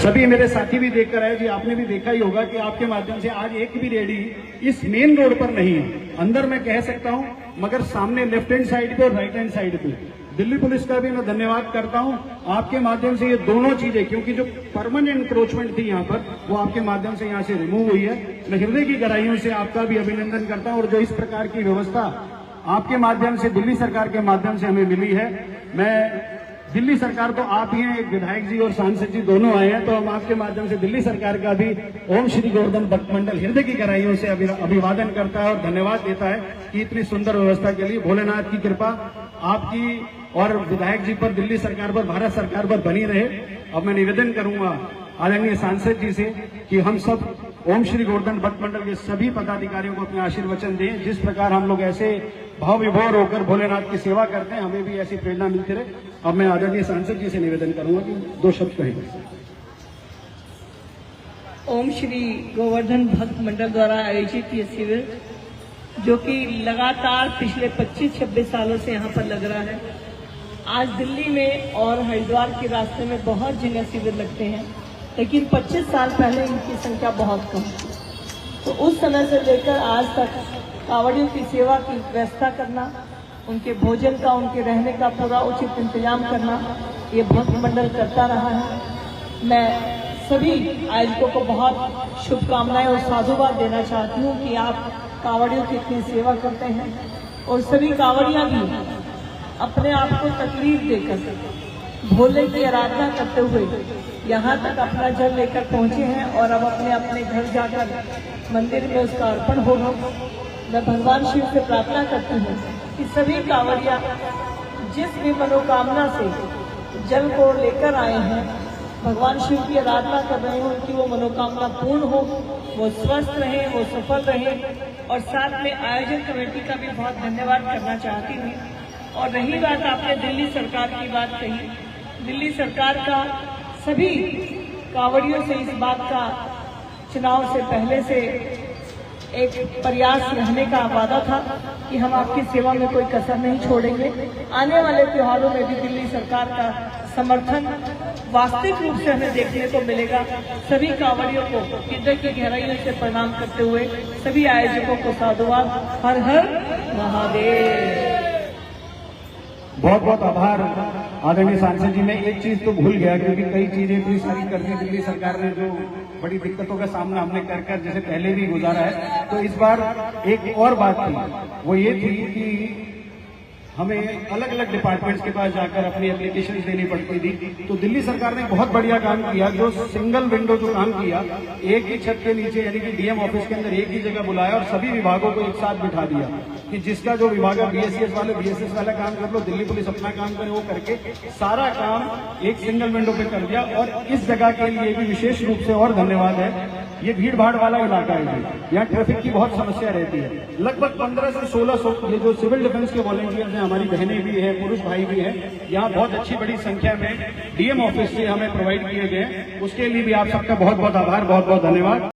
सभी मेरे साथी भी देखकर आए जी, आपने भी देखा ही होगा कि आपके माध्यम से आज एक भी रेडी इस मेन रोड पर नहीं है। अंदर मैं कह सकता हूं, मगर सामने लेफ्ट हैंड साइड पे और राइट हैंड साइड पे। दिल्ली पुलिस का भी मैं धन्यवाद करता हूं आपके माध्यम से, ये दोनों चीजें, क्योंकि जो परमानेंट इंक्रोचमेंट थी यहाँ पर वो आपके माध्यम से यहाँ से रिमूव हुई है। मैं हृदय की गहराइयों से आपका भी अभिनंदन करता हूं। और जो इस प्रकार की व्यवस्था आपके माध्यम से, दिल्ली सरकार के माध्यम से हमें मिली है, मैं दिल्ली सरकार तो आप ही हैं, एक विधायक जी और सांसद जी दोनों आए हैं, तो हम आपके माध्यम से दिल्ली सरकार का भी ओम श्री गोवर्धन भक्त मंडल हृदय की गहराइयों से अभिवादन करता है और धन्यवाद देता है कि इतनी सुंदर व्यवस्था के लिए भोलेनाथ की कृपा आपकी और विधायक जी पर, दिल्ली सरकार पर, भारत सरकार पर बनी रहे। अब मैं निवेदन करूंगा आदरणीय सांसद जी से कि हम सब ओम श्री गोवर्धन भक्त मंडल के सभी पदाधिकारियों को अपने आशीर्वचन दें। जिस प्रकार हम लोग ऐसे भाव विभोर होकर भोलेनाथ की सेवा करते हैं, हमें भी ऐसी प्रेरणा मिलती रहे। अब मैं आदरणीय सांसद जी से निवेदन करूंगा कि 2 शब्द कहेंगे। ओम श्री गोवर्धन भक्त मंडल द्वारा आयोजित ये शिविर, जो कि लगातार पिछले 25-26 सालों से यहाँ पर लग रहा है। आज दिल्ली में और हरिद्वार के रास्ते में बहुत जगह शिविर लगते हैं, लेकिन 25 साल पहले इनकी संख्या बहुत कम थी। तो उस समय से लेकर आज तक कांवड़ियों की सेवा की व्यवस्था करना, उनके भोजन का, उनके रहने का पूरा उचित इंतजाम करना, ये भक्त मंडल करता रहा है। मैं सभी आयोजकों को बहुत शुभकामनाएं और साधुवाद देना चाहती हूँ कि आप कांवड़ियों की इतनी सेवा करते हैं और सभी कांवड़ियाँ भी अपने आप को तकलीफ देकर भोले की आराधना करते हुए यहाँ तक अपना जल लेकर पहुँचे हैं और अब अपने अपने घर जाकर मंदिर में उसका अर्पण होगा। मैं भगवान शिव से प्रार्थना करती हूँ कि सभी कांवड़िया जिस भी मनोकामना से जल को लेकर आए हैं, भगवान शिव की आराधना कर रहे हो, उनकी वो मनोकामना पूर्ण हो, वो स्वस्थ रहे, वो सफल रहे। और साथ में आयोजन कमेटी का भी बहुत धन्यवाद करना चाहती हूँ। और रही बात, आपने दिल्ली सरकार की बात कही, दिल्ली सरकार का सभी कांवड़ियों से इस बात का चुनाव से पहले से एक प्रयास रहने का वादा था कि हम आपकी सेवा में कोई कसर नहीं छोड़ेंगे। आने वाले त्योहारों में भी दिल्ली सरकार का समर्थन वास्तविक रूप से हमें देखने को मिलेगा। सभी कांवड़ियों को हृदय की गहराइयों से प्रणाम करते हुए सभी आयोजकों को साधुवाद। हर हर महादेव। बहुत बहुत आभार आदरणीय सांसद जी। मैं एक चीज तो भूल गया, क्योंकि कई चीजें इतनी सारी कर दी दिल्ली सरकार ने, जो बड़ी दिक्कतों का सामना हमने कर जैसे पहले भी गुजारा है। तो इस बार एक और बात थी, वो ये थी कि हमें अलग अलग डिपार्टमेंट्स के पास जाकर अपनी एप्लीकेशन देनी पड़ती थी। तो दिल्ली सरकार ने बहुत बढ़िया काम किया, जो सिंगल विंडो जो काम किया, एक ही छत के नीचे यानी कि डीएम ऑफिस के अंदर एक ही जगह बुलाया और सभी विभागों को एक साथ बिठा दिया कि जिसका जो विभाग है, बीएससीएस वाले बीएसएस वाला काम कर लो, दिल्ली पुलिस अपना काम करे, वो करके सारा काम एक सिंगल विंडो पे कर दिया। और इस जगह के लिए भी विशेष रूप से और धन्यवाद है। ये भीड़ भाड़ वाला इलाका है, यहाँ ट्रैफिक की बहुत समस्या रहती है। लगभग 1500 से 1600 ये जो सिविल डिफेंस के वॉलंटियर्स हैं, हमारी बहनें भी हैं, पुरुष भाई भी हैं, यहाँ बहुत अच्छी बड़ी संख्या में डीएम ऑफिस से हमें प्रोवाइड किए गए। उसके लिए भी आप सबका बहुत बहुत आभार, बहुत बहुत धन्यवाद।